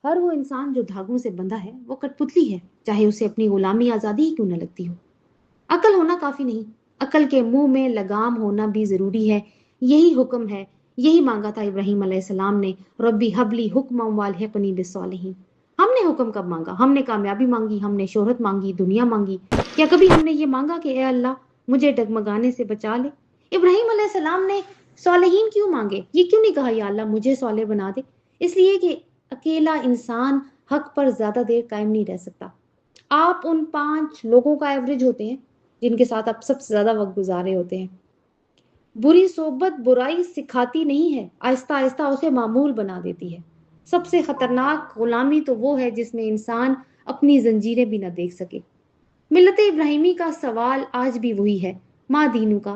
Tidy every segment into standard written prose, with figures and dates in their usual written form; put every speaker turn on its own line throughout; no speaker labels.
हर वो इंसान जो धागों से बंधा है वो कठपुतली है, चाहे उसे अपनी गुलामी आजादी ही क्यों न लगती हो। अकल होना काफी नहीं, अकल के मुंह में लगाम होना भी जरूरी है। यही हुक्म है, यही मांगा था इब्राहिम अलैहिस्सलाम ने, रब्बी हबली हुक्मम वाल्हिकनी बिस्सालिहीन। हमने हुक्म कब मांगा? हमने कामयाबी मांगी, हमने शोहरत मांगी, दुनिया मांगी? क्या कभी हमने ये मांगा कि ए अल्लाह मुझे डगमगाने से बचा ले? इब्राहिम अलैहिस्सलाम ने सालेहीन क्यों मांगे? ये क्यों नहीं कहा या अल्लाह मुझे साले बना दे? इसलिए कि अकेला इंसान हक पर ज्यादा देर कायम नहीं रह सकता। आप उन 5 लोगों का एवरेज होते हैं जिनके साथ आप सबसे ज्यादा वक्त गुजारे होते हैं। बुरी सोबत बुराई सिखाती नहीं है, आहिस्ता आहिस्ता उसे मामूल बना देती है। सबसे खतरनाक गुलामी तो वो है जिसमें इंसान अपनी जंजीरें भी न देख सके। मिल्लत इब्राहिमी का सवाल आज भी वही है, माँ दीनू का,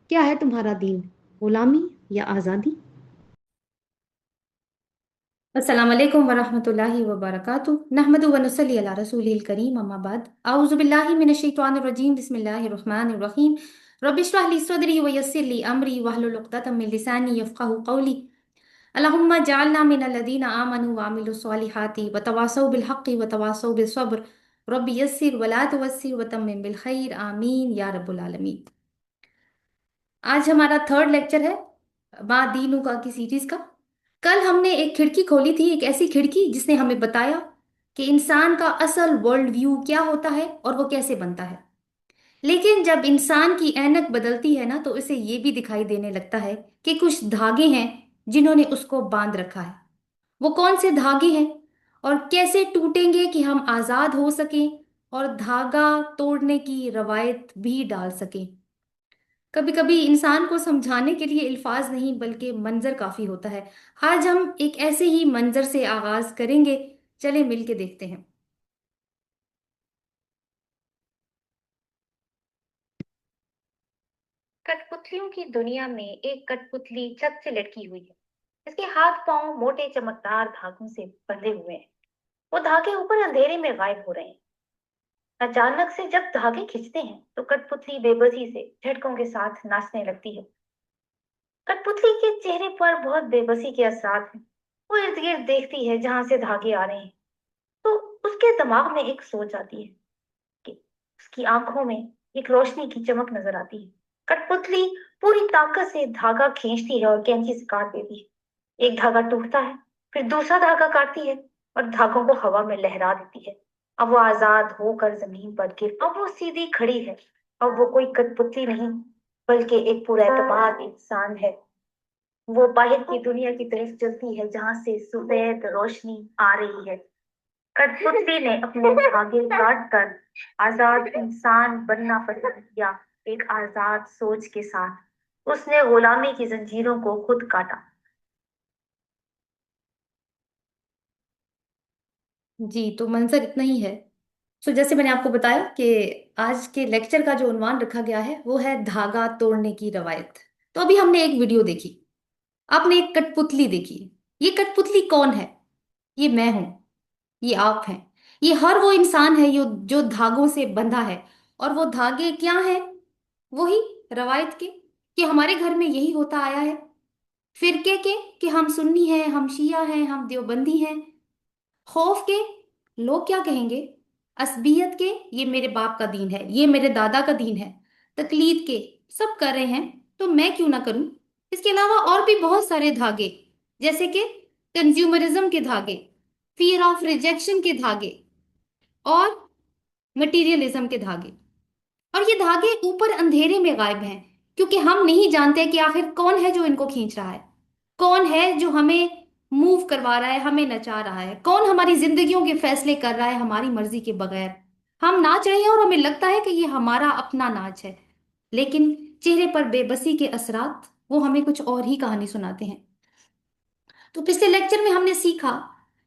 क्या है तुम्हारा दीन, गुलामी या आजादी? अस्सलाम वालेकुम वरहमतुल्लाहि वबरकातुहू नहमदु व नसल्ली अला रसूलिल करीम अम्मा बाद औज़ु बिल्लाहि मिनश शैतानिर रजीम बिस्मिल्लाहिर रहमानिर रहीम रब्बि इश्रह ली सदरी व यस्सिर ली अमरी वहलुल उक़दतम मिन लिसानी यफ़क़हू क़ौली अल्लाहुम्मा जअलना मिनल लज़ीना आमनू व अमिलुस स्वालिहाति व तवासौ बिल हक़्क़ि व तवासौ बिस सब्र रब्बि यस्सिर व ला तुअस्सिर व तम्मिम बिल खैर आमीन या रब्बुल आलमीन। आज हमारा थर्ड लेक्चर है माँ दीनू का की सीरीज का। कल हमने एक खिड़की खोली थी, एक ऐसी खिड़की जिसने हमें बताया कि इंसान का असल वर्ल्ड व्यू क्या होता है और वो कैसे बनता है। लेकिन जब इंसान की ऐनक बदलती है ना, तो उसे ये भी दिखाई देने लगता है कि कुछ धागे हैं जिन्होंने उसको बांध रखा है। वो कौन से धागे हैं और कैसे टूटेंगे कि हम आजाद हो सकें और धागा तोड़ने की रवायत भी डाल सकें। कभी कभी इंसान को समझाने के लिए अल्फाज नहीं बल्कि मंजर काफी होता है। आज हम एक ऐसे ही मंजर से आगाज करेंगे, चले मिल के देखते हैं।
कठपुतलियों की दुनिया में एक कठपुतली छत से लटकी हुई है। इसके हाथ पांव मोटे चमकदार धागों से बंधे हुए हैं। वो धागे ऊपर अंधेरे में गायब हो रहे हैं। अचानक से जब धागे खिंचते हैं तो कठपुतली बेबसी से झटकों के साथ नाचने लगती है। कठपुतली के चेहरे पर बहुत बेबसी के असरात हैं। वो इर्द गिर्द देखती है जहां से धागे आ रहे हैं, तो उसके दिमाग में एक सोच आती है कि उसकी आंखों में एक रोशनी की चमक नजर आती है। कठपुतली पूरी ताकत से धागा खींचती है और कैंची से काट देती है। एक धागा टूटता है, फिर दूसरा धागा काटती है और धागों को हवा में लहरा देती है। अब वो आजाद होकर जमीन पर गिर, अब वो सीधी खड़ी है। अब वो कोई कठपुतली नहीं, बल्कि एक पुरएतबार इंसान है। वो बाहर की दुनिया की तरफ चलती है जहां से सफेद रोशनी आ रही है। कठपुतली ने अपने धागे काट कर आजाद इंसान बनना पसंद किया। एक आजाद सोच के साथ उसने गुलामी की जंजीरों को खुद काटा।
जी, तो मंजर इतना ही है। तो जैसे मैंने आपको बताया कि आज के लेक्चर का जो उन्वान रखा गया है वो है धागा तोड़ने की रवायत। तो अभी हमने एक वीडियो देखी, आपने एक कठपुतली देखी। ये कठपुतली कौन है? ये मैं हूं, ये आप हैं, ये हर वो इंसान है जो धागों से बंधा है। और वो धागे क्या हैं? वही रवायत के, कि हमारे घर में यही होता आया है। फिरके के, कि हम सुन्नी हैं, हम शिया हैं, हम देवबंदी हैं। खौफ के, लोग क्या कहेंगे। असबियत के, ये मेरे बाप का दीन है, ये मेरे दादा का दीन है। तकलीद के, सब कर रहे हैं तो मैं क्यों ना करूं। इसके अलावा और भी बहुत सारे धागे, जैसे कि कंज्यूमरिज्म के धागे, फियर ऑफ रिजेक्शन के धागे और मटीरियलिज्म के धागे। और ये धागे ऊपर अंधेरे में गायब हैं, क्योंकि हम नहीं जानते कि आखिर कौन है जो इनको खींच रहा है, कौन है जो हमें मूव करवा रहा है, हमें नचा रहा है, कौन हमारी जिंदगियों के फैसले कर रहा है हमारी मर्जी के बगैर। हम नाच रहे हैं और हमें लगता है कि ये हमारा अपना नाच है, लेकिन चेहरे पर बेबसी के असरात वो हमें कुछ और ही कहानी सुनाते हैं। तो पिछले लेक्चर में हमने सीखा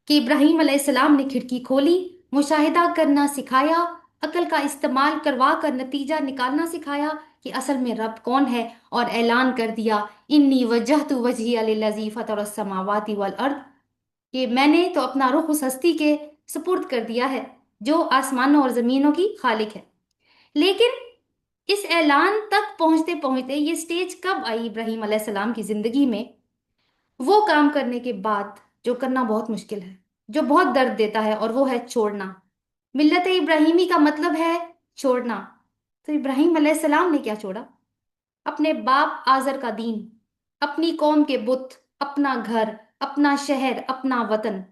कि इब्राहिम अलैहिस्सलाम ने खिड़की खोली, मुशाहिदा करना सिखाया, अकल का इस्तेमाल करवा कर नतीजा निकालना सिखाया कि असल में रब कौन है, और ऐलान कर दिया इन्नी वजहतु वजहिया लिल्लज़ी फतरस समावाति वल अर्द, कि मैंने तो अपना रुख उस हस्ती के सुपुर्द कर दिया है जो आसमानों और जमीनों की खालिक है। लेकिन इस ऐलान तक पहुंचते पहुंचते ये स्टेज कब आई इब्राहिम अलैहिस्सलाम की जिंदगी में? वो काम करने के बाद जो करना बहुत मुश्किल है, जो बहुत दर्द देता है, और वो है छोड़ना। मिल्लत इब्राहिमी का मतलब है छोड़ना। तो इब्राहिम अलैहिस्सलाम ने क्या छोड़ा? अपने बाप आजर का दीन, अपनी कौम के बुत, अपना घर, अपना शहर, अपना वतन।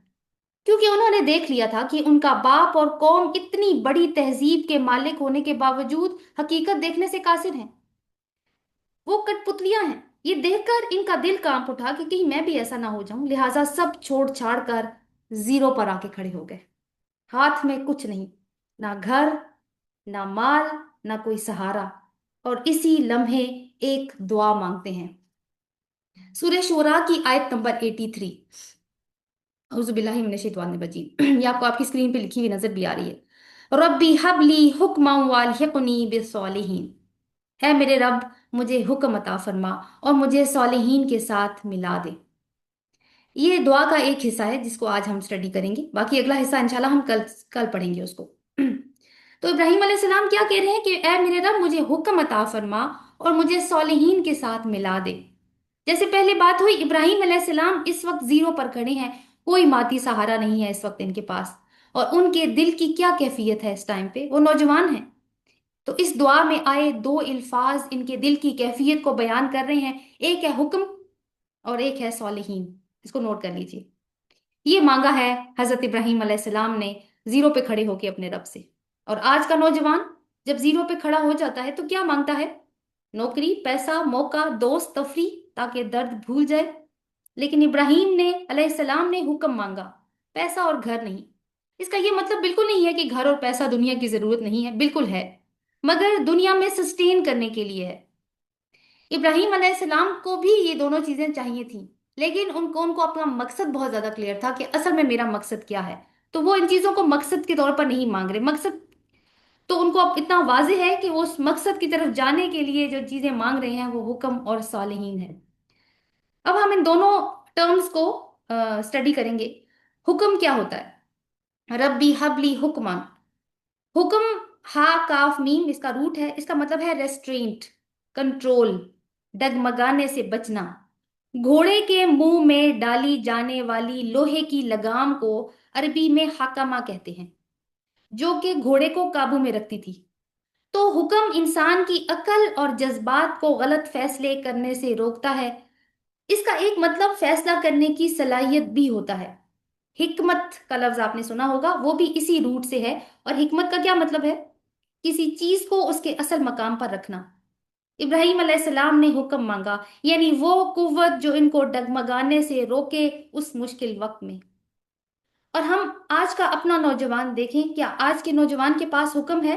क्योंकि उन्होंने देख लिया था कि उनका बाप और कौम इतनी बड़ी तहजीब के मालिक होने के बावजूद हकीकत देखने से कासिर हैं। वो कठपुतलियां हैं। ये देखकर इनका दिल कांप उठा कि कहीं मैं भी ऐसा ना हो जाऊं, लिहाजा सब छोड़ छाड़ कर जीरो पर आके खड़े हो गए। हाथ में कुछ नहीं, ना घर, ना माल, ना कोई सहारा। और इसी लम्हे एक दुआ मांगते हैं। सूरह शूरा की आयत नंबर 83। औज़ुबिल्लाहि मिनश शैतानिर रजीम। ये आपको आपकी स्क्रीन पे लिखी हुई नजर भी आ रही है। रब्बी हबली हुक्मन वाल्हिक़नी बिस्सॉलिहीन। है मेरे रब, मुझे हुक्म अता फरमा और मुझे सॉलिहीन के साथ मिला दे। ये दुआ का एक हिस्सा है जिसको आज हम स्टडी करेंगे, बाकी अगला हिस्सा इंशाल्लाह हम कल कल पढ़ेंगे उसको। तो इब्राहिम अलैहिस्सलाम क्या कह रहे हैं कि ऐ मेरे रब, मुझे हुक्म अता फरमा और मुझे सॉलिहीन के साथ मिला दे। जैसे पहले बात हुई, इब्राहिम अलैहिस्सलाम इस वक्त जीरो पर खड़े हैं। कोई माती सहारा नहीं है इस वक्त इनके पास। और उनके दिल की क्या कैफियत है इस टाइम पे? वो नौजवान हैं। तो इस दुआ में आए दो अल्फाज इनके दिल की कैफियत को बयान कर रहे हैं। एक है हुक्म और एक है सॉलिहीन। इसको नोट कर लीजिए। ये मांगा है हजरत इब्राहिम अलैहिस्सलाम ने जीरो पे खड़े होके अपने रब से। और आज का नौजवान जब जीरो पे खड़ा हो जाता है तो क्या मांगता है? नौकरी, पैसा, मौका, दोस्त, तफरी, ताकि दर्द भूल जाए। लेकिन इब्राहिम ने अलैहिस्सलाम ने हुक्म मांगा, पैसा और घर नहीं। इसका ये मतलब बिल्कुल नहीं है कि घर और पैसा दुनिया की जरूरत नहीं है, बिल्कुल है, मगर दुनिया में सस्टेन करने के लिए है। इब्राहिम अलैहिस्सलाम को भी ये दोनों चीजें चाहिए थी, लेकिन उनको उनको अपना मकसद बहुत ज्यादा क्लियर था कि असल में मेरा मकसद क्या है। तो वो इन चीजों को मकसद के तौर पर नहीं मांग रहे। मकसद तो उनको अब इतना वाज़ेह है कि वो उस मकसद की तरफ जाने के लिए जो चीजें मांग रहे हैं वो हुक्म और सालिहीन है। अब हम इन दोनों टर्म्स को स्टडी करेंगे। हुक्म क्या होता है? रब्बी हबली हुक्मान। हुक्म, हा काफ मीम इसका रूट है। इसका मतलब है रेस्ट्रेंट, कंट्रोल, डगमगाने से बचना। घोड़े के मुंह में डाली जाने वाली लोहे की लगाम को अरबी में हकामा कहते हैं, जो कि घोड़े को काबू में रखती थी। तो हुक्म इंसान की अकल और जज्बात को गलत फैसले करने से रोकता है। इसका एक मतलब फैसला करने की सलाहियत भी होता है। हिकमत का लफ्ज आपने सुना होगा, वो भी इसी रूट से है। और हिकमत का क्या मतलब है? किसी चीज को उसके असल मकाम पर रखना। इब्राहिम अलैहिस्सलाम ने हुक्म मांगा, यानी वो कुव्वत जो इनको डगमगाने से रोके उस मुश्किल वक्त में। और हम आज का अपना नौजवान देखें, क्या आज के नौजवान के पास हुक्म है?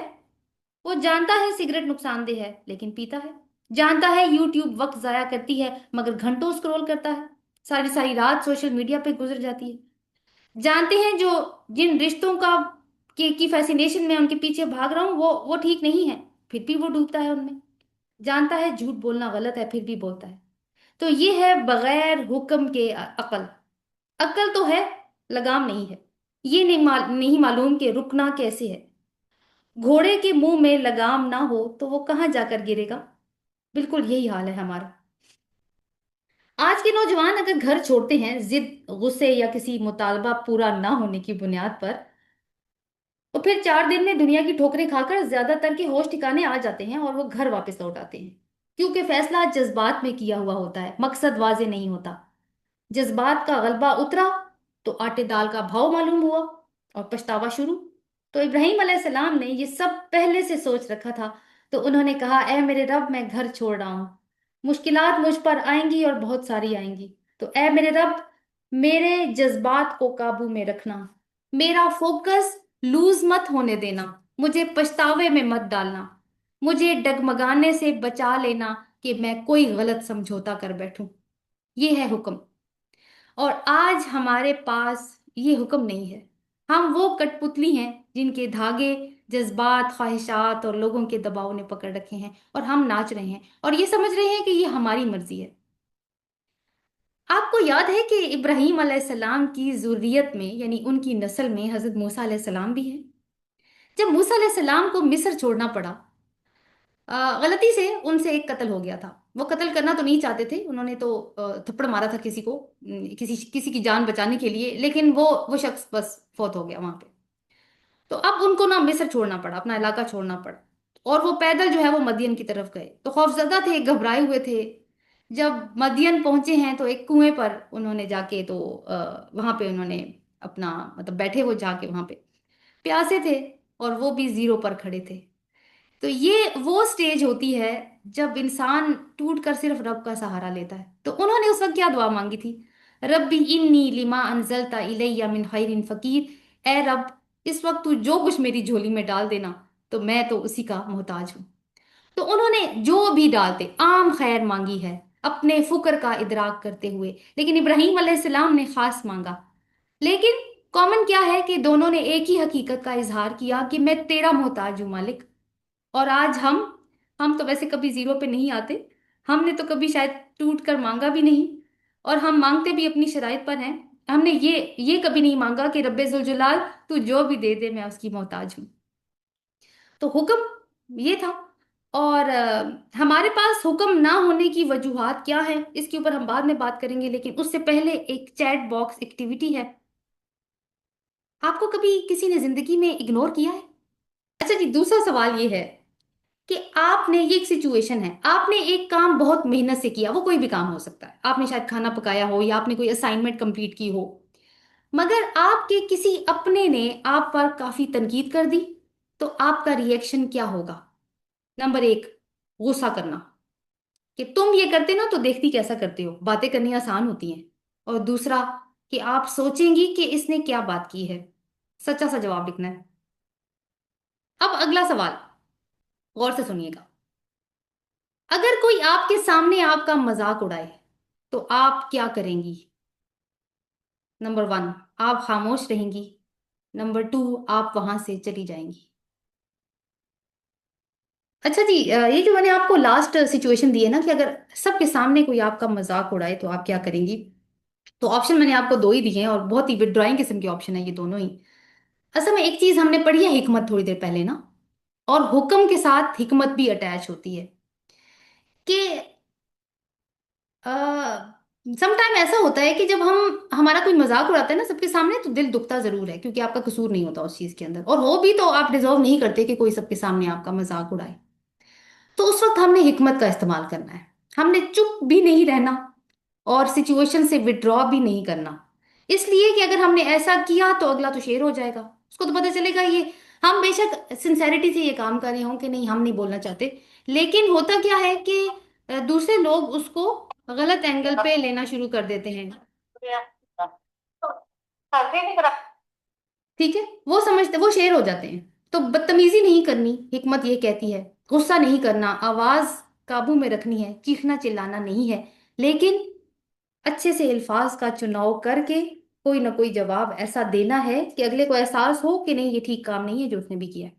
वो जानता है सिगरेट नुकसानदेह है लेकिन पीता है। जानता है यूट्यूब वक्त जाया करती है मगर घंटों स्क्रॉल करता है। सारी सारी रात सोशल मीडिया पे गुजर जाती है। जानते हैं जो जिन रिश्तों का की फैसिनेशन में उनके पीछे भाग रहा हूं वो ठीक नहीं है, फिर भी वो डूबता है उनमें। जानता है झूठ बोलना गलत है, फिर भी बोलता है। तो ये है बगैर हुक्म के अकल। अकल तो है, लगाम नहीं है। ये नहीं मालूम कि रुकना कैसे है। घोड़े के मुंह में लगाम ना हो तो वो कहाँ जाकर गिरेगा। बिल्कुल यही हाल है हमारा। आज के नौजवान अगर घर छोड़ते हैं जिद, गुस्से या किसी मुतालबा पूरा ना होने की बुनियाद पर, तो फिर 4 दिन में दुनिया की ठोकरें खाकर ज्यादातर के होश ठिकाने आ जाते हैं और वो घर वापस लौट आते हैं। क्योंकि फैसला जज्बात में किया हुआ होता है, मकसद वाजे नहीं होता। जज्बात का गलबा उतरा तो आटे दाल का भाव मालूम हुआ और पछतावा शुरू। तो इब्राहिम अलैहिस्सलाम ने ये सब पहले से सोच रखा था। तो उन्होंने कहा, ऐ मेरे रब, मैं घर छोड़ रहा हूं। मुश्किलात मुझ पर आएंगी और बहुत सारी आएंगी। तो ऐ मेरे रब, मेरे जज्बात को काबू में रखना। मेरा फोकस लूज मत होने देना। मुझे पछतावे में मत डालना। मुझे डगमगाने से बचा लेना कि मैं कोई गलत समझौता कर बैठूं। ये है हुक्म। और आज हमारे पास ये हुक्म नहीं है। हम वो कठपुतली हैं जिनके धागे जज्बात, ख्वाहिशात और लोगों के दबाव ने पकड़ रखे हैं, और हम नाच रहे हैं और ये समझ रहे हैं कि ये हमारी मर्जी है। आपको याद है कि इब्राहिम अलैहिस्सलाम की जुर्रियत में, यानी उनकी नस्ल में, हजरत मूसा अलैहिस्सलाम भी है। जब मूसा अलैहिस्सलाम को मिस्र छोड़ना पड़ा, गलती से उनसे एक कत्ल हो गया था। वो कत्ल करना तो नहीं चाहते थे, उन्होंने तो थप्पड़ मारा था किसी को, किसी किसी की जान बचाने के लिए, लेकिन वो शख्स बस फौत हो गया वहां पे। तो अब उनको ना मिस्र छोड़ना पड़ा, अपना इलाका छोड़ना पड़ा। और वो पैदल जो है वो मदियन की तरफ गए, तो खौफजदा थे, घबराए हुए थे। जब मदियन पहुंचे हैं तो एक कुएं पर उन्होंने जाके तो वहां पे उन्होंने अपना मतलब बैठे वो जाके वहां पे, प्यासे थे और वो भी जीरो पर खड़े थे। तो ये वो स्टेज होती है जब इंसान टूट कर सिर्फ रब का सहारा लेता है। तो उन्होंने उस वक्त क्या दुआ मांगी थी? रब्बी इन्नी लिमा अनजलता इलैया मिन खैरिन फकीर, ए रब, इस वक्त तू जो कुछ मेरी झोली में डाल देना, तो मैं तो उसी का मोहताज हूँ। तो उन्होंने जो भी डालते आम खैर मांगी है, अपने फुकर का इदराक करते हुए, लेकिन इब्राहिम अलैहिस्सलाम ने खास मांगा। लेकिन कॉमन क्या है कि दोनों ने एक ही हकीकत का इजहार किया कि मैं तेरा मोहताज हूं मालिक। और आज हम तो वैसे कभी जीरो पे नहीं आते, हमने तो कभी शायद टूट कर मांगा भी नहीं, और हम मांगते भी अपनी शराइत पर हैं। हमने ये कभी नहीं मांगा कि रब्बे जुल जलाल तू जो भी दे दे मैं उसकी मोहताज हूँ। तो हुक्म ये था। और हमारे पास हुक्म ना होने की वजूहात क्या है इसके ऊपर हम बाद में बात करेंगे, लेकिन उससे पहले एक चैट बॉक्स एक्टिविटी है। आपको कभी किसी ने जिंदगी में इग्नोर किया है? अच्छा जी, दूसरा सवाल ये है कि आपने, ये एक सिचुएशन है, आपने एक काम बहुत मेहनत से किया, वो कोई भी काम हो सकता है, आपने शायद खाना पकाया हो या आपने कोई असाइनमेंट कंप्लीट की हो, मगर आपके किसी अपने ने आप पर काफी तनकीद कर दी, तो आपका रिएक्शन क्या होगा? नंबर एक, गुस्सा करना, कि तुम ये करते ना तो देखती कैसा करते हो, बातें करनी आसान होती हैं। और दूसरा, कि आप सोचेंगी कि इसने क्या बात की है। सच्चा सा जवाब लिखना है। अब अगला सवाल, गौर से सुनिएगा। अगर कोई आपके सामने आपका मजाक उड़ाए तो आप क्या करेंगी? नंबर वन, आप खामोश रहेंगी। नंबर टू, आप वहां से चली जाएंगी। अच्छा जी, ये जो मैंने आपको लास्ट सिचुएशन दी है ना कि अगर सबके सामने कोई आपका मजाक उड़ाए तो आप क्या करेंगी, तो ऑप्शन मैंने आपको दो ही दिए हैं और बहुत ही विड्रॉइंग किस्म के ऑप्शन है ये दोनों ही। असल में एक चीज हमने पढ़ी है हिकमत थोड़ी देर पहले ना, और हुक्म के साथ हिकमत भी अटैच होती है कि समटाइम ऐसा होता है कि जब हम हमारा कोई मजाक उड़ाता है ना सबके सामने, तो दिल दुखता जरूर है, क्योंकि आपका कसूर नहीं होता उस चीज के अंदर, और हो भी तो आप डिजर्व नहीं करते कि कोई सबके सामने आपका मजाक उड़ाए। तो उस वक्त हमने हिकमत का इस्तेमाल करना है। हमने चुप भी नहीं रहना और सिचुएशन से विड्रॉ भी नहीं करना। इसलिए कि अगर हमने ऐसा किया तो अगला तो शेर हो जाएगा, उसको तो पता चलेगा ये, हम बेशक सिंसेरिटी से ये काम कर रहे हों कि नहीं हम नहीं बोलना चाहते, लेकिन होता क्या है कि दूसरे लोग उसको गलत एंगल पे लेना शुरू कर देते हैं। ठीक है, वो समझते, वो शेर हो जाते हैं। तो बदतमीजी नहीं करनी, हिकमत ये कहती है। गुस्सा नहीं करना, आवाज काबू में रखनी है, चीखना चिल्लाना नहीं है, लेकिन अच्छे से अल्फाज का चुनाव करके कोई ना कोई जवाब ऐसा देना है कि अगले को एहसास हो कि नहीं ये ठीक काम नहीं है जो उसने भी किया है।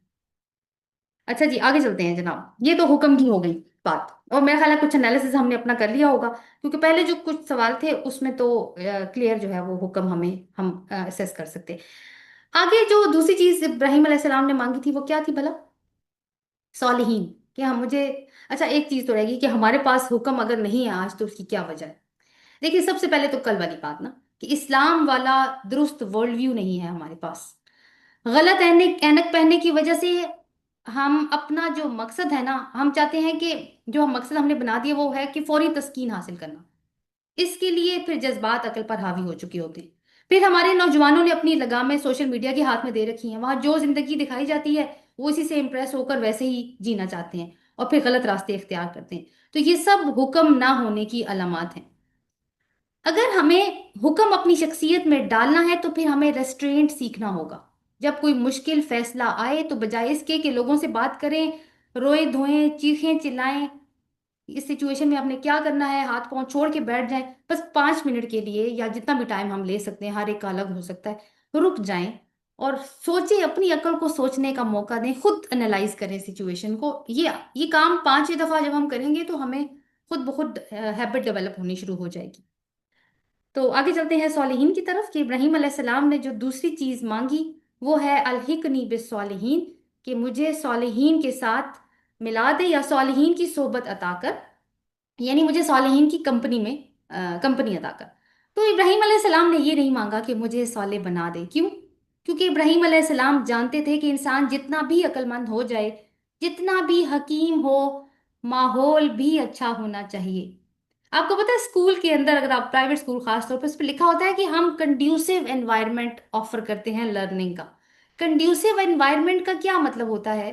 अच्छा जी, आगे चलते हैं जनाब। ये तो हुक्म की हो गई बात, और मेरा ख्याल है कुछ एनालिसिस हमने अपना कर लिया होगा, क्योंकि पहले जो कुछ सवाल थे उसमें तो क्लियर जो है वो हुक्म हमें हम असेस कर सकते हैं। आगे जो दूसरी चीज इब्राहिम अलैहिस्सलाम ने मांगी थी वो क्या थी भला? सॉलिहीन। कि हम मुझे, अच्छा एक चीज तो रहेगी कि हमारे पास हुक्म अगर नहीं है आज तो उसकी क्या वजह है? देखिए, सबसे पहले तो कल वाली बात ना, कि इस्लाम वाला दुरुस्त वर्ल्ड व्यू नहीं है हमारे पास। गलत ऐनक ऐनक पहनने की वजह से हम अपना जो मकसद है ना, हम चाहते हैं कि जो हम मकसद हमने बना दिया वो है कि फौरी तस्कीन हासिल करना। इसके लिए फिर जज्बात अकल पर हावी हो चुके होते हैं। फिर हमारे नौजवानों ने अपनी लगामें सोशल मीडिया के हाथ में दे रखी हैं, वहां जो जिंदगी दिखाई जाती है वो इसी से इंप्रेस होकर वैसे ही जीना चाहते हैं, और फिर गलत रास्ते इख्तियार करते हैं। तो ये सब हुक्म ना होने की अलामात हैं। अगर हमें हुक्म अपनी शख्सियत में डालना है तो फिर हमें रेस्ट्रेंट सीखना होगा। जब कोई मुश्किल फैसला आए तो बजाय इसके कि लोगों से बात करें, रोए धोएं, चीखें चिल्लाएं, इस सिचुएशन में आपने क्या करना है, हाथ पांव छोड़ के बैठ जाएं, बस 5 मिनट के लिए या जितना भी टाइम हम ले सकते हैं, हर एक का अलग हो सकता है, रुक जाएं और सोचें, अपनी अकल को सोचने का मौका दें, खुद एनालाइज करें सिचुएशन को। ये काम 5 दफा जब हम करेंगे तो हमें खुद ब खुद हैबिट डेवलप होनी शुरू हो जाएगी। तो आगे चलते हैं सॉलिहीन की तरफ, कि इब्राहिम अलैहिस्सलाम ने जो दूसरी चीज मांगी वो है अलहिकनी बिस्सॉलिहीन, कि मुझे सॉलिहीन के साथ मिला दे या सालिहीन की सोबत अता कर, यानी मुझे सालिहीन की कंपनी में कंपनी अता कर। तो इब्राहिम अलैहिस्सलाम ने ये नहीं मांगा कि मुझे साले बना दे। क्यों? क्योंकि इब्राहिम अलैहिस्सलाम जानते थे कि इंसान जितना भी अक्लमंद हो जाए, जितना भी हकीम हो, माहौल भी अच्छा होना चाहिए। आपको पता है स्कूल के अंदर, अगर आप प्राइवेट स्कूल खास तौर पर, उस पर लिखा होता है कि हम कंड्यूसिव एनवायरनमेंट ऑफर करते हैं लर्निंग का। कंड्यूसिव एनवायरनमेंट का क्या मतलब होता है?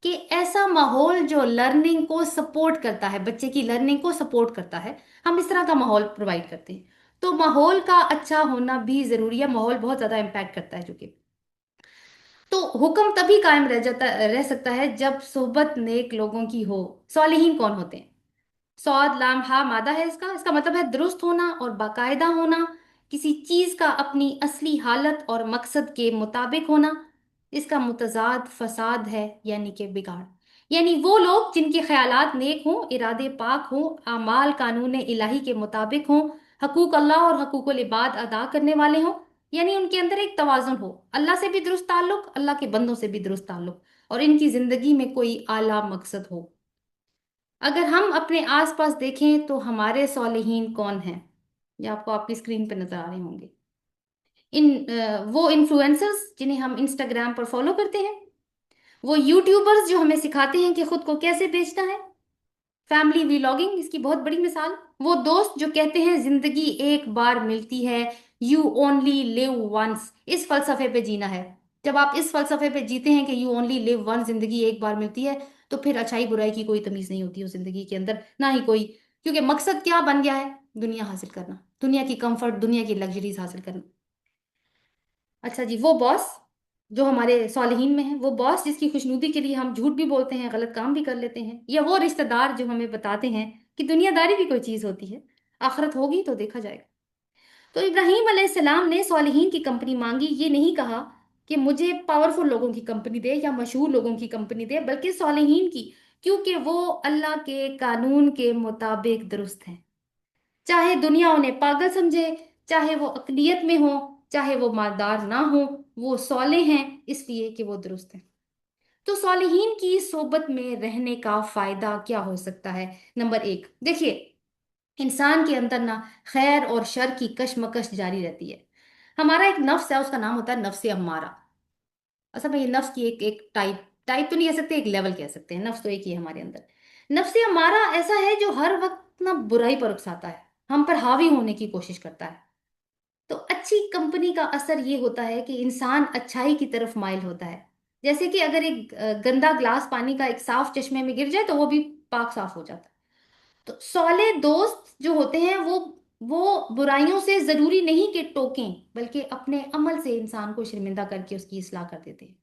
कि ऐसा माहौल जो लर्निंग को सपोर्ट करता है, बच्चे की लर्निंग को सपोर्ट करता है, हम इस तरह का माहौल प्रोवाइड करते हैं। तो माहौल का अच्छा होना भी जरूरी है, माहौल बहुत ज्यादा इम्पैक्ट करता है जो कि। तो हुक्म तभी कायम रह सकता है जब सोहबत नेक लोगों की हो। सालिहीन कौन होते हैं? सौद लाम हा मादा है, इसका मतलब है दुरुस्त होना और बाकायदा होना, किसी चीज का अपनी असली हालत और मकसद के मुताबिक होना। इसका मुतजाद फसाद है, यानी कि बिगाड़। यानी वो लोग जिनके ख्यालात नेक हों, इरादे पाक हों, आमाल कानून इलाही के मुताबिक हों, हकूक अल्लाह और हकूकुल इबाद अदा करने वाले हों। यानी उनके अंदर एक तवाजुन हो, अल्लाह से भी दुरुस्त ताल्लुक, अल्लाह के बंदों से भी दुरुस्त ताल्लुक, और इनकी जिंदगी में कोई आला मकसद हो। अगर हम अपने आसपास देखें तो हमारे सालिहीन कौन हैं? ये आपको आपकी स्क्रीन पे नजर आ रहे होंगे। वो इन्फ्लुएंसर्स जिन्हें हम इंस्टाग्राम पर फॉलो करते हैं, वो यूट्यूबर्स जो हमें सिखाते हैं कि खुद को कैसे बेचना है, फैमिली व्लॉगिंग इसकी बहुत बड़ी मिसाल, वो दोस्त जो कहते हैं जिंदगी एक बार मिलती है, यू ओनली लिव वंस, इस फलसफे पे जीना है। जब आप इस फलसफे पे जीते हैं कि यू ओनली लिव वंस, जिंदगी एक बार मिलती है, तो फिर अच्छाई बुराई की कोई तमीज नहीं होती उस जिंदगी के अंदर, ना ही कोई। क्योंकि मकसद क्या बन गया है? दुनिया हासिल करना, दुनिया की कंफर्ट, दुनिया की लग्जरीज हासिल करना। अच्छा जी, वो बॉस जो हमारे सालिहीन में है, वो बॉस जिसकी खुशनुदी के लिए हम झूठ भी बोलते हैं, गलत काम भी कर लेते हैं, या वो रिश्तेदार जो हमें बताते हैं कि दुनियादारी भी कोई चीज होती है, आखिरत होगी तो देखा जाएगा। तो इब्राहिम अलैहिस्सलाम ने सालिहीन की कंपनी मांगी, ये नहीं कहा कि मुझे पावरफुल लोगों की कंपनी दे या मशहूर लोगों की कंपनी दे, बल्कि सालिहीन की। क्योंकि वो अल्लाह के कानून के मुताबिक दुरुस्त हैं। चाहे दुनिया उन्हें पागल समझे, चाहे वो अकलियत में हो, चाहे वो मालदार ना हो, वो सौले हैं इसलिए कि वो दुरुस्त हैं। तो सौलिहीन की सोबत में रहने का फायदा क्या हो सकता है? नंबर एक, देखिए, इंसान के अंदर ना खैर और शर की कशमकश जारी रहती है। हमारा एक नफ्स है, उसका नाम होता है नफ्स अम्मारा। असल में ये नफ्स की एक एक टाइप टाइप तो नहीं कह सकते, एक लेवल कह सकते हैं, नफ्स तो एक ही है हमारे अंदर। नफ्स हमारा ऐसा है जो हर वक्त ना बुराई पर उकसाता है, हम पर हावी होने की कोशिश करता है। तो अच्छी कंपनी का असर ये होता है कि इंसान अच्छाई की तरफ माइल होता है। जैसे कि अगर एक गंदा ग्लास पानी का एक साफ चश्मे में गिर जाए तो वो भी पाक साफ हो जाता है। तो सौले दोस्त जो होते हैं वो बुराइयों से जरूरी नहीं कि टोकें, बल्कि अपने अमल से इंसान को शर्मिंदा करके उसकी इस्लाह कर देते हैं।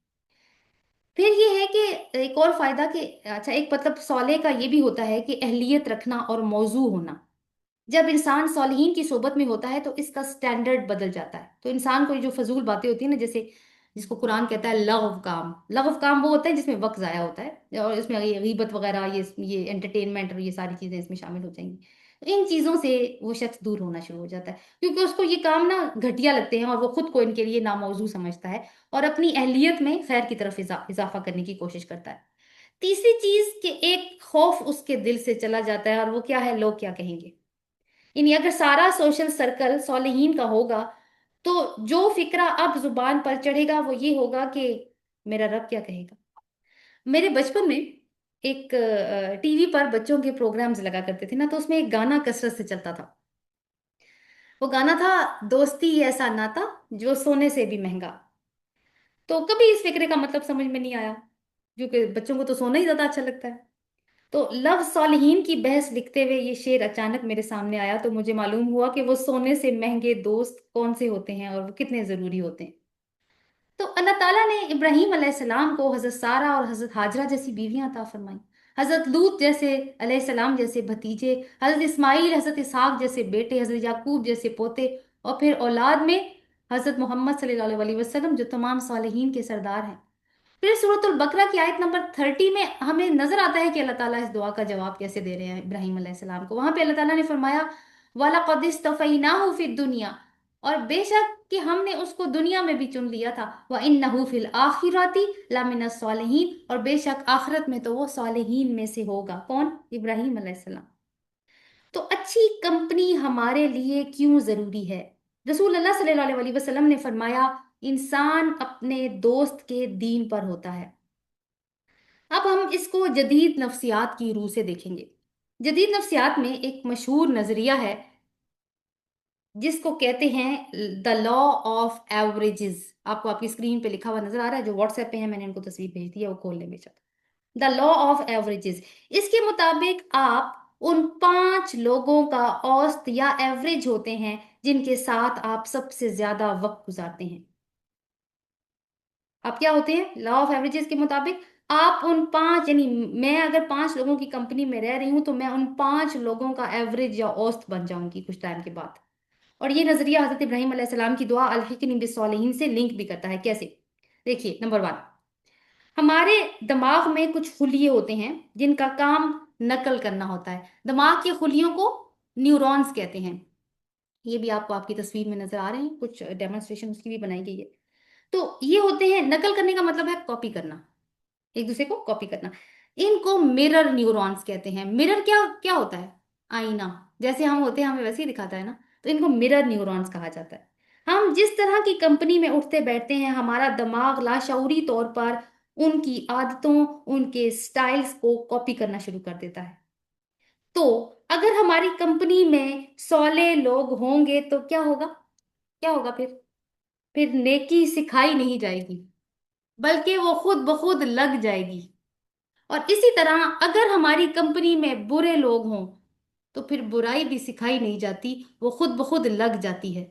फिर ये है कि एक और फायदा कि, अच्छा, एक मतलब सौले का ये भी होता है कि अहलियत रखना और मौजू होना। जब इंसान सौलिहीन की सोबत में होता है तो इसका स्टैंडर्ड बदल जाता है। तो इंसान को ये जो फजूल बातें होती है ना, जैसे जिसको कुरान कहता है लग़व काम, लग़व काम वो होता है जिसमें वक्त जाया होता है, और इसमें ये गीबत वगैरह, ये एंटरटेनमेंट और ये सारी चीजें इसमें शामिल हो जाएंगी। तो इन चीजों से वो शख्स दूर होना शुरू हो जाता है, क्योंकि उसको ये काम ना घटिया लगते हैं और वो खुद को इनके लिए नामौजू समझता है, और अपनी अहलियत में खैर की तरफ इजाफा करने की कोशिश करता है। तीसरी चीज कि एक खौफ उसके दिल से चला जाता है, और वो क्या है? लोग क्या कहेंगे। यानी अगर सारा सोशल सर्कल सौलिहीन का होगा, तो जो फिक्रा अब जुबान पर चढ़ेगा वो ये होगा कि मेरा रब क्या कहेगा। मेरे बचपन में एक टीवी पर बच्चों के प्रोग्राम्स लगा करते थे ना, तो उसमें एक गाना कसरत से चलता था। वो गाना था, दोस्ती ऐसा नाता जो सोने से भी महंगा। तो कभी इस फिक्रे का मतलब समझ में नहीं आया, क्योंकि बच्चों को तो सोना ही ज्यादा अच्छा लगता है। तो लव सॉलिहीन की बहस लिखते हुए ये शेर अचानक मेरे सामने आया, तो मुझे मालूम हुआ कि वो सोने से महंगे दोस्त कौन से होते हैं और वो कितने जरूरी होते हैं। तो अल्लाह ताला ने इब्राहीम अलैहिस्सलाम को हजरत सारा और हजरत हाजरा जैसी बीवियां अता फरमाई, हजरत लूत जैसे अलैहिस्सलाम जैसे भतीजे, हजरत इस्माइल हजरत इसहाक जैसे बेटे, हजरत याकूब जैसे पोते, और फिर औलाद में हजरत मोहम्मद सल्लल्लाहु अलैहि वसल्लम जो तमाम सालिहीन के सरदार हैं। फिर सूरतुल बकरा की आयत नंबर 30 में हमें नजर आता है कि अल्लाह ताला इस दुआ का जवाब कैसे दे रहे हैं इब्राहिम अलैहिस्सलाम को। वहां पे अल्लाह ताला ने फरमाया, वाला कद इस्तफैनाहु फिद दुनिया, और बेशक कि हमने उसको दुनिया में भी चुन लिया था, वह इन्नहु फिल आखिराती लमिन सालिहीन, और बेशक आखिरत में तो वो सालिहीन में से होगा। कौन? इब्राहिम अलैहिस्सलाम। तो अच्छी कंपनी हमारे लिए क्यों जरूरी है? रसूल अल्लाह सल्लल्लाहु अलैहि वसल्लम ने फरमाया, इंसान अपने दोस्त के दीन पर होता है। अब हम इसको जदीद नफ्सियात की रूह से देखेंगे। जदीद नफ्सियात में एक मशहूर नजरिया है जिसको कहते हैं द लॉ ऑफ एवरेजेस। आपको आपकी स्क्रीन पे लिखा हुआ नजर आ रहा है, जो व्हाट्सएप पे है, मैंने इनको तस्वीर भेज दी है, वो खोल लें बेशक। द लॉ ऑफ एवरेजेस, इसके मुताबिक आप उन 5 लोगों का औसत या एवरेज होते हैं जिनके साथ आप सबसे ज्यादा वक्त गुजारते हैं। आप क्या होते हैं? लॉ ऑफ एवरेजेस के मुताबिक आप उन 5, यानी मैं अगर 5 लोगों की कंपनी में रह रही हूं तो मैं उन 5 लोगों का एवरेज या औसत बन जाऊंगी कुछ टाइम के बाद। और ये नजरिया हजरत इब्राहिम अलैहिस्सलाम की दुआ अलहिकनी बिस्सॉलिहीन से लिंक भी करता है। कैसे? देखिए, नंबर 1, हमारे दिमाग में कुछ खुलिये होते हैं जिनका काम नकल करना होता है। दिमाग के खुलियों को न्यूरॉन्स कहते हैं। ये भी आपको आपकी तस्वीर में नजर आ रहे हैं, कुछ डेमोन्स्ट्रेशन उसकी भी बनाई गई है। तो ये होते हैं, नकल करने का मतलब है कॉपी करना, एक दूसरे को कॉपी करना। इनको मिरर न्यूरॉन्स कहते हैं। मिरर क्या क्या होता है? आईना। जैसे हम होते हैं हमें वैसे ही दिखाता है ना, तो इनको मिरर न्यूरॉन्स कहा जाता है। हम जिस तरह की कंपनी में उठते बैठते हैं, हमारा दिमाग लाशऊरी तौर पर उनकी आदतों, उनके स्टाइल्स को कॉपी करना शुरू कर देता है। तो अगर हमारी कंपनी में 16 लोग होंगे तो क्या होगा? क्या होगा फिर नेकी सिखाई नहीं जाएगी, बल्कि वो खुद ब खुद लग जाएगी। और इसी तरह अगर हमारी कंपनी में बुरे लोग हों तो फिर बुराई भी सिखाई नहीं जाती, वो खुद ब खुद लग जाती है।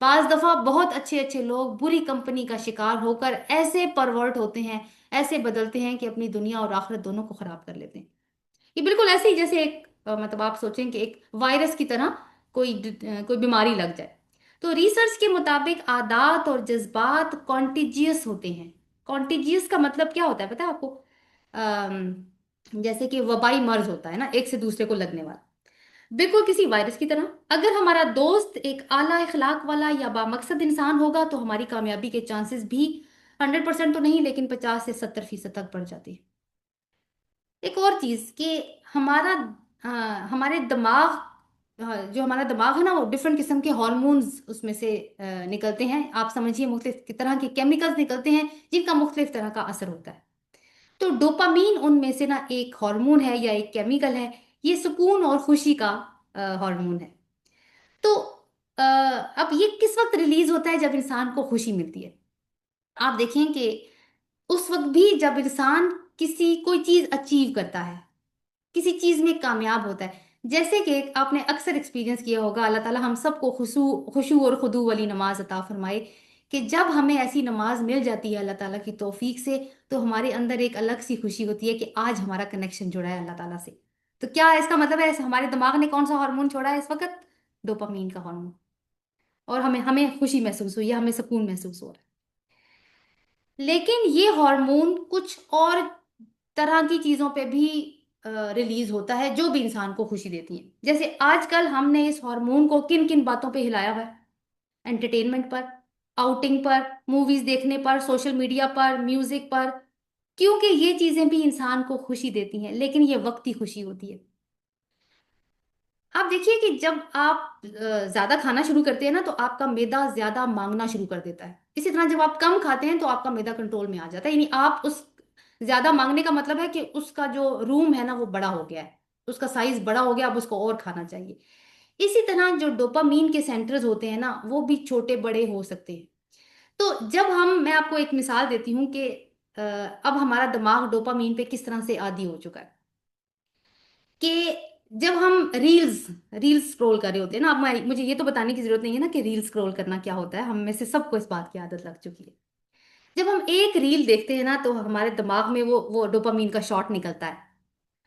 बाज दफा बहुत अच्छे अच्छे लोग बुरी कंपनी का शिकार होकर ऐसे परवर्ट होते हैं, ऐसे बदलते हैं कि अपनी दुनिया और आखिरत दोनों को खराब कर लेते हैं। ये बिल्कुल ऐसे ही जैसे एक मतलब आप सोचें कि एक वायरस की तरह कोई बीमारी लग जाए। तो रिसर्च के मुताबिक आदात और जज्बात कॉन्टिजियस होते हैं। कॉन्टिजियस का मतलब क्या होता है पता है आपको? जैसे कि वबाई मर्ज होता है ना, एक से दूसरे को लगने वाला, बिल्कुल किसी वायरस की तरह। अगर हमारा दोस्त एक आला इखलाक वाला या बामकसद इंसान होगा तो हमारी कामयाबी के चांसेस भी 100% तो नहीं, लेकिन 50 से 70% तक बढ़ जाती है। एक और चीज कि हमारा हमारे दिमाग, जो हमारा दिमाग है ना, वो डिफरेंट किस्म के हॉर्मोन्स उसमें से निकलते हैं। आप समझिए मुख्तलिफ तरह के केमिकल्स निकलते हैं जिनका मुख्तलिफ तरह का असर होता है। तो डोपामीन उनमें से ना एक हार्मोन है या एक केमिकल है। ये सुकून और खुशी का हार्मोन है। तो अब ये किस वक्त रिलीज होता है? जब इंसान को खुशी मिलती है। आप देखें कि उस वक्त भी जब इंसान किसी कोई चीज अचीव करता है, किसी चीज में कामयाब होता है। जैसे कि आपने अक्सर एक्सपीरियंस किया होगा, अल्लाह ताला हम सबको खुशू खुशू और खुदू वाली नमाज अता फरमाए, कि जब हमें ऐसी नमाज मिल जाती है अल्लाह ताला की तौफीक से, तो हमारे अंदर एक अलग सी खुशी होती है कि आज हमारा कनेक्शन जुड़ा है अल्लाह ताला से। तो क्या इसका मतलब है हमारे दिमाग ने कौन सा हार्मोन छोड़ा है इस वक्त? डोपामीन का हार्मोन। और हमें हमें खुशी महसूस हुई है, हमें सुकून महसूस हो रहा है। लेकिन ये हार्मोन कुछ और तरह की चीजों पे भी रिलीज होता है जो भी इंसान को खुशी देती है। जैसे आजकल हमने इस हार्मोन को किन किन बातों पे हिलाया हुआ है? एंटरटेनमेंट पर, आउटिंग पर, मूवीज देखने पर, सोशल मीडिया पर, म्यूजिक पर। क्योंकि ये चीजें भी इंसान को खुशी देती हैं, लेकिन ये वक्ती खुशी होती है। आप देखिए कि जब आप ज्यादा खाना शुरू करते हैं ना, तो आपका मैदा ज्यादा मांगना शुरू कर देता है। इसी तरह जब आप कम खाते हैं तो आपका मैदा कंट्रोल में आ जाता है। यानी आप उस ज्यादा मांगने का मतलब है कि उसका जो रूम है ना वो बड़ा हो गया है, उसका साइज बड़ा हो गया, अब उसको और खाना चाहिए। इसी तरह जो डोपामीन के सेंटर्स होते हैं ना, वो भी छोटे बड़े हो सकते हैं। तो जब मैं आपको एक मिसाल देती हूँ कि अब हमारा दिमाग डोपामीन पे किस तरह से आदी हो चुका है। कि जब हम रील्स रील्स स्क्रॉल कर रहे होते हैं ना, अब मुझे ये तो बताने की जरूरत नहीं है ना कि रील स्क्रॉल करना क्या होता है, हम में से सबको इस बात की आदत लग चुकी है। जब हम एक रील देखते हैं ना, तो हमारे दिमाग में वो डोपामीन का शॉट निकलता है।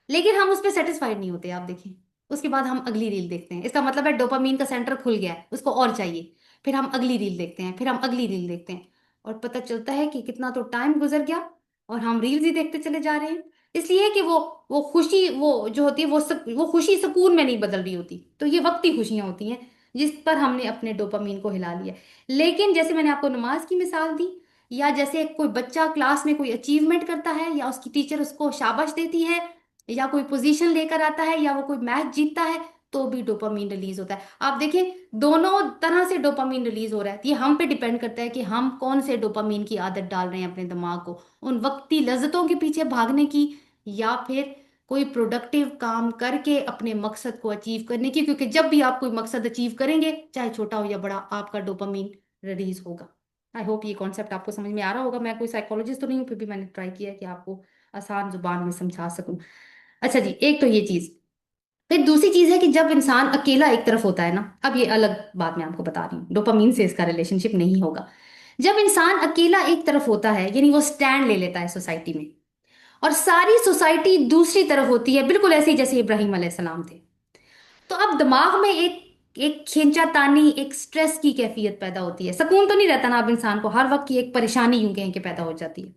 लेकिन हम उस पर सेटिस्फाइड नहीं होते, आप देखिए। उसके बाद हम अगली रील देखते हैं, इसका मतलब है डोपामीन का सेंटर खुल गया है, उसको और चाहिए। फिर हम अगली रील देखते हैं, फिर हम अगली रील देखते हैं, और पता चलता है कि कितना तो टाइम गुजर गया और हम रील्स ही देखते चले जा रहे हैं। इसलिए कि वो खुशी वो जो होती है वो खुशी सुकून में नहीं बदल रही होती। तो ये वक्ती खुशियां होती हैं। जिस पर हमने अपने डोपामीन को हिला लिया। लेकिन जैसे मैंने आपको नमाज की मिसाल दी, या जैसे कोई बच्चा क्लास में कोई अचीवमेंट करता है, या उसकी टीचर उसको शाबाश देती है, या कोई पोजीशन लेकर आता है, या वो कोई मैच जीतता है, तो भी डोपामीन रिलीज होता है। आप देखें, दोनों तरह से डोपामीन रिलीज हो रहा है। ये हम पे डिपेंड करता है कि हम कौन से डोपामीन की आदत डाल रहे हैं अपने दिमाग को, उन वक्ती लज्जतों के पीछे भागने की, या फिर कोई प्रोडक्टिव काम करके अपने मकसद को अचीव करने की। क्योंकि जब भी आप कोई मकसद अचीव करेंगे, चाहे छोटा हो या बड़ा, आपका डोपामीन रिलीज होगा। आई होप ये कॉन्सेप्ट आपको समझ में आ रहा होगा। मैं कोई साइकोलॉजिस्ट तो नहीं हूँ, फिर भी मैंने ट्राई किया है कि आपको आसान जुबान में समझा सकूं। अच्छा जी, एक तो ये चीज। फिर दूसरी चीज है कि जब इंसान अकेला एक तरफ होता है ना, अब ये अलग बात मैं आपको बता रही हूँ, डोपामीन से इसका रिलेशनशिप नहीं होगा। जब इंसान अकेला एक तरफ होता है, यानी वो स्टैंड ले लेता है सोसाइटी में, और सारी सोसाइटी दूसरी तरफ होती है, बिल्कुल ऐसे ही जैसे इब्राहिम अलैहिस्सलाम थे, तो अब दिमाग में एक एक खींचातानी, एक स्ट्रेस की कैफियत पैदा होती है। सुकून तो नहीं रहता ना, अब इंसान को हर वक्त की एक परेशानी यूं कहें कि पैदा हो जाती है।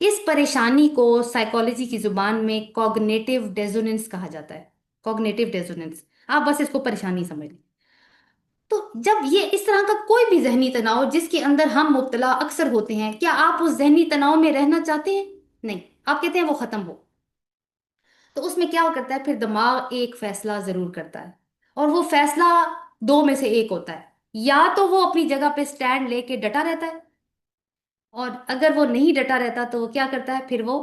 इस परेशानी को साइकोलॉजी की जुबान में कॉग्निटिव डेजोनेंस कहा जाता है। कॉग्निटिव डेजोनेंस, आप बस इसको परेशानी समझ लें। तो जब ये इस तरह का कोई भी जहनी तनाव जिसके अंदर हम मुब्तला अक्सर होते हैं, क्या आप उस जहनी तनाव में रहना चाहते हैं? नहीं, आप कहते हैं वो खत्म हो। तो उसमें क्या करता है, फिर दिमाग एक फैसला जरूर करता है, और वो फैसला दो में से एक होता है। या तो वो अपनी जगह पे स्टैंड लेके डटा रहता है, और अगर वो नहीं डटा रहता तो वो क्या करता है, फिर वो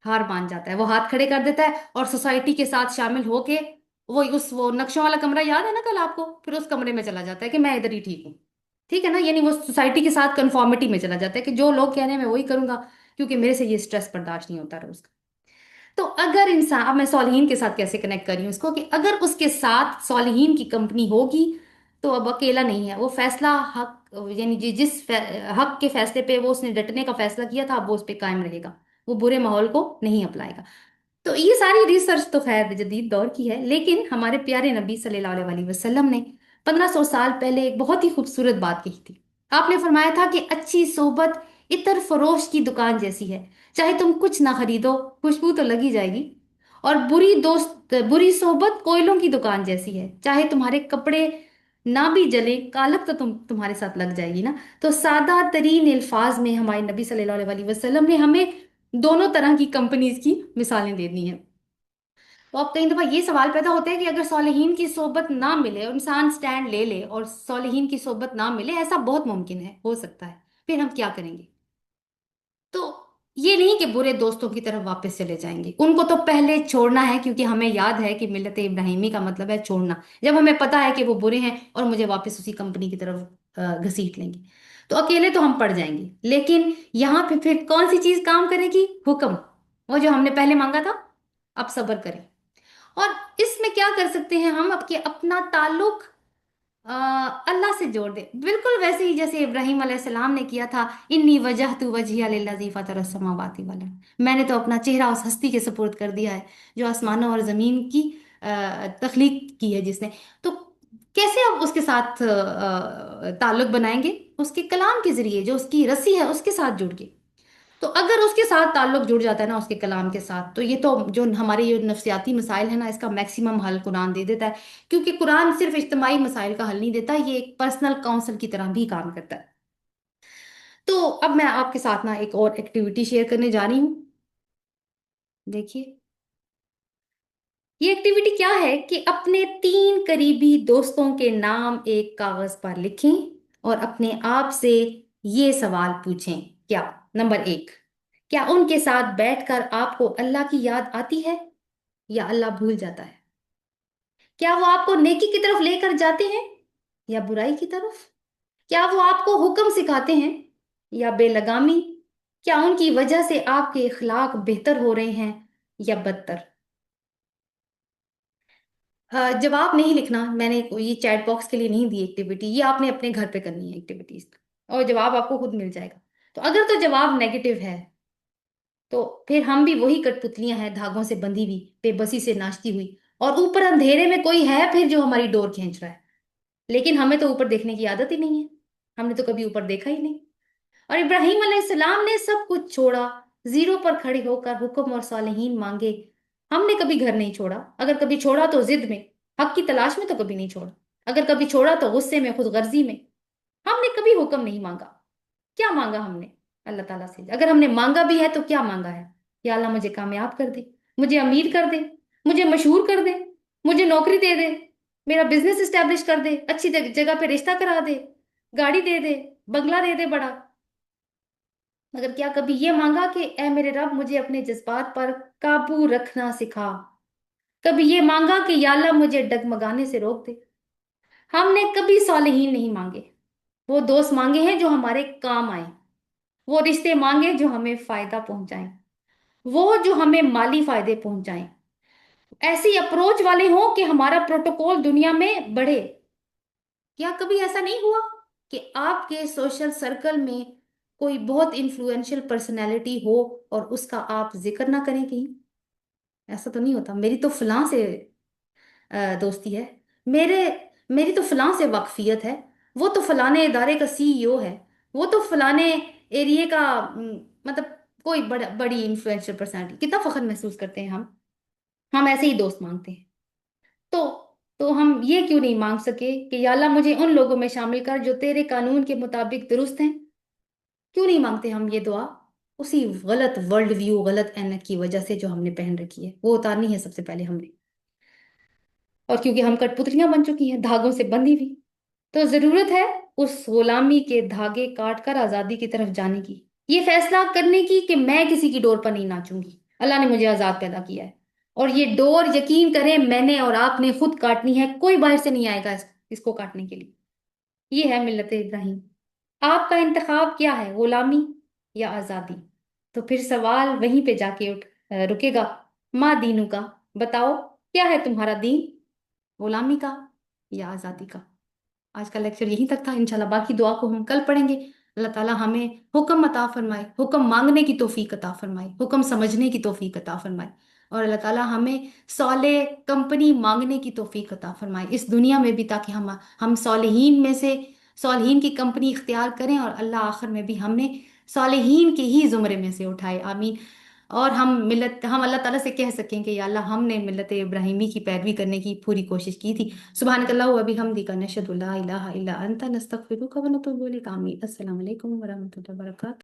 हार मान जाता है, वो हाथ खड़े कर देता है और सोसाइटी के साथ शामिल होके वो नक्शों वाला कमरा याद है ना कल आपको, फिर उस कमरे में चला जाता है कि मैं इधर ही ठीक हूँ। ठीक है ना, यानी वो सोसाइटी के साथ कंफॉर्मिटी में चला जाता है कि जो लोग कह रहे हैं मैं वही करूंगा, क्योंकि मेरे से ये स्ट्रेस बर्दाश्त नहीं होता रोज। तो अगर इंसान, अब मैं सॉलिहीन के साथ कैसे कनेक्ट कर रही हूँ इसको, कि अगर उसके साथ सॉलिहीन की कंपनी होगी, तो अब अकेला नहीं है। वो फैसला हक, यानी हक के फैसले पे वो उसने डटने का फैसला किया था, अब वो उस पे कायम रहेगा, वो बुरे माहौल को नहीं अपनाएगा। तो ये सारी रिसर्च तो खैर जदीद दौर की है, लेकिन हमारे प्यारे नबी सल्लल्लाहु अलैहि वसल्लम ने 1500 साल पहले एक बहुत ही खूबसूरत बात कही थी। आपने फरमाया था कि अच्छी सोहबत इतर फरोश की दुकान जैसी है, चाहे तुम कुछ ना खरीदो, खुशबू तो लगी जाएगी। और बुरी सोहबत कोयलों की दुकान जैसी है, चाहे तुम्हारे कपड़े ना भी जले, कालक तो तुम्हारे साथ लग जाएगी ना। तो सादा तरीन अल्फाज में हमारे नबी सल्लल्लाहु अलैहि वसल्लम ने हमें दोनों तरह की कंपनीज की मिसालें दे दी हैं। तो अब कई दफा ये सवाल पैदा होता है कि अगर सॉलिहीन की सोबत ना मिले, और इंसान स्टैंड ले ले और सॉलिहीन की सोबत ना मिले, ऐसा बहुत मुमकिन है, हो सकता है, फिर हम क्या करेंगे? तो ये नहीं कि बुरे दोस्तों की तरफ वापस चले जाएंगे, उनको तो पहले छोड़ना है, क्योंकि हमें याद है कि मिल्लत इब्राहिमी का मतलब है छोड़ना। जब हमें पता है कि वो बुरे हैं और मुझे वापस उसी कंपनी की तरफ घसीट लेंगे, तो अकेले तो हम पड़ जाएंगे। लेकिन यहाँ पे फिर कौन सी चीज काम करेगी? हुक्म, वो जो हमने पहले मांगा था, अब सब्र करें। और इसमें क्या कर सकते हैं हम, अब कि अपना ताल्लुक अल्लाह से जोड़ दे, बिल्कुल वैसे ही जैसे इब्राहिम अलैहिस्सलाम ने किया था। इन्नी वजहतु वजहिया लिल्लज़ी फ़तरस समावाति वल अर्द, मैंने तो अपना चेहरा उस हस्ती के सुपुर्द कर दिया है जो आसमानों और जमीन की तख्लीक की है जिसने। तो कैसे आप उसके साथ ताल्लुक बनाएंगे? उसके कलाम के जरिए, जो उसकी रस्सी है उसके साथ जुड़ के। तो अगर उसके साथ ताल्लुक जुड़ जाता है ना, उसके कलाम के साथ, तो ये तो जो हमारे ये नफ्सियाती मसाइल है ना, इसका मैक्सिमम हल कुरान दे देता है। क्योंकि कुरान सिर्फ इज्तिमाई मसाइल का हल नहीं देता, ये एक पर्सनल काउंसल की तरह भी काम करता है। तो अब मैं आपके साथ ना एक और एक्टिविटी शेयर करने जा रही हूँ। देखिए, ये एक्टिविटी क्या है कि अपने 3 करीबी दोस्तों के नाम एक कागज पर लिखें, और अपने आप से ये सवाल पूछें। क्या? नंबर 1, क्या उनके साथ बैठकर आपको अल्लाह की याद आती है, या अल्लाह भूल जाता है? क्या वो आपको नेकी की तरफ लेकर जाते हैं, या बुराई की तरफ? क्या वो आपको हुक्म सिखाते हैं, या बेलगामी? क्या उनकी वजह से आपके इखलाक बेहतर हो रहे हैं, या बदतर? जवाब नहीं लिखना, मैंने ये चैट बॉक्स के लिए नहीं दी एक्टिविटी, ये आपने अपने घर पे करनी है एक्टिविटीज, और जवाब आपको खुद मिल जाएगा। तो अगर तो जवाब नेगेटिव है, तो फिर हम भी वही कठपुतलियां हैं, धागों से बंधी हुई, बेबसी से नाचती हुई, और ऊपर अंधेरे में कोई है फिर जो हमारी डोर खींच रहा है। लेकिन हमें तो ऊपर देखने की आदत ही नहीं है, हमने तो कभी ऊपर देखा ही नहीं। और इब्राहिम अलैहिस्सलाम ने सब कुछ छोड़ा, जीरो पर खड़े होकर हुक्म और सालेहीन मांगे। हमने कभी घर नहीं छोड़ा, अगर कभी छोड़ा तो जिद में, हक की तलाश में तो कभी नहीं छोड़ा। अगर कभी छोड़ा तो गुस्से में, खुद गर्जी में। हमने कभी हुक्म नहीं मांगा। क्या मांगा हमने अल्लाह ताला से? अगर हमने मांगा भी है तो क्या मांगा है? या अल्लाह मुझे कामयाब कर दे, मुझे अमीर कर दे, मुझे मशहूर कर दे, मुझे नौकरी दे दे, मेरा बिजनेस इस्टेब्लिश कर दे, अच्छी जगह पे रिश्ता करा दे, गाड़ी दे दे, बंगला दे दे बड़ा। मगर क्या कभी ये मांगा कि ए मेरे रब मुझे अपने जज्बात पर काबू रखना सिखा? कभी ये मांगा कि या अल्लाह मुझे डगमगाने से रोक दे? हमने कभी सालिहीन नहीं मांगे। वो दोस्त मांगे हैं जो हमारे काम आए, वो रिश्ते मांगे जो हमें फायदा पहुंचाएं, वो जो हमें माली फायदे पहुंचाएं, ऐसी अप्रोच वाले हों कि हमारा प्रोटोकॉल दुनिया में बढ़े। क्या कभी ऐसा नहीं हुआ कि आपके सोशल सर्कल में कोई बहुत इन्फ्लुएंशियल पर्सनैलिटी हो और उसका आप जिक्र ना करें कहीं? ऐसा तो नहीं होता, मेरी तो फलां से दोस्ती है, मेरे मेरी तो फलां से वाकफियत है, वो तो फलाने इदारे का सीईओ है, वो तो फलाने एरिया का मतलब कोई बड़ी इन्फ्लुएंशियल पर्सनैलिटी। कितना फख्र महसूस करते हैं हम ऐसे ही दोस्त मांगते हैं। तो तो हम ये क्यों नहीं मांग सके कि या अल्लाह मुझे उन लोगों में शामिल कर जो तेरे कानून के मुताबिक दुरुस्त हैं? क्यों नहीं मांगते हम ये दुआ? उसी गलत वर्ल्ड व्यू, गलत एनक की वजह से जो हमने पहन रखी है वो उतारनी है सबसे पहले हमने। और क्योंकि हम कठपुतलियां बन चुकी हैं, धागों से बंधी हुई, तो जरूरत है उस गुलामी के धागे काट कर आजादी की तरफ जाने की, ये फैसला करने की कि मैं किसी की डोर पर नहीं नाचूंगी। अल्लाह ने मुझे आजाद पैदा किया है, और ये डोर यकीन करें मैंने और आपने खुद काटनी है, कोई बाहर से नहीं आएगा इसको काटने के लिए। ये है मिल्लत इब्राहिम। आपका इंतखाब क्या है, गुलामी या आजादी? तो फिर सवाल वहीं पे जाके रुकेगा। माँ दीनू का, बताओ क्या है तुम्हारा दीन, गुलामी का या आजादी का? आज का लेक्चर यहीं तक था। इंशाल्लाह बाकी दुआ को हम कल पढ़ेंगे। अल्लाह ताला हमें हुक्म अता फरमाए, हुक्म मांगने की तौफीक अता फरमाए, हुक्म समझने की तौफीक अता फरमाए, और अल्लाह ताला हमें सौले कंपनी मांगने की तौफीक अता फरमाए इस दुनिया में भी, ताकि हम सौलिहीन में से सौलिहीन की कंपनी इख्तियार करें, और अल्लाह आखिर में भी हमने सौलिहीन के ही जुमरे में से उठाए। आमीन। और हम अल्लाह ताला से कह सकें कि या अल्लाह हमने मिल्लत इब्राहिमी की पैरवी करने की पूरी कोशिश की थी। सुबहानकल्लाहु व बिहम्दिका नशहदु ला इलाहा इल्ला अंता नस्तगफिरुका व नतूबु इलैक। आमीन। अस्सलाम वालेकुम व रहमतुल्लाहि व बरकातहू।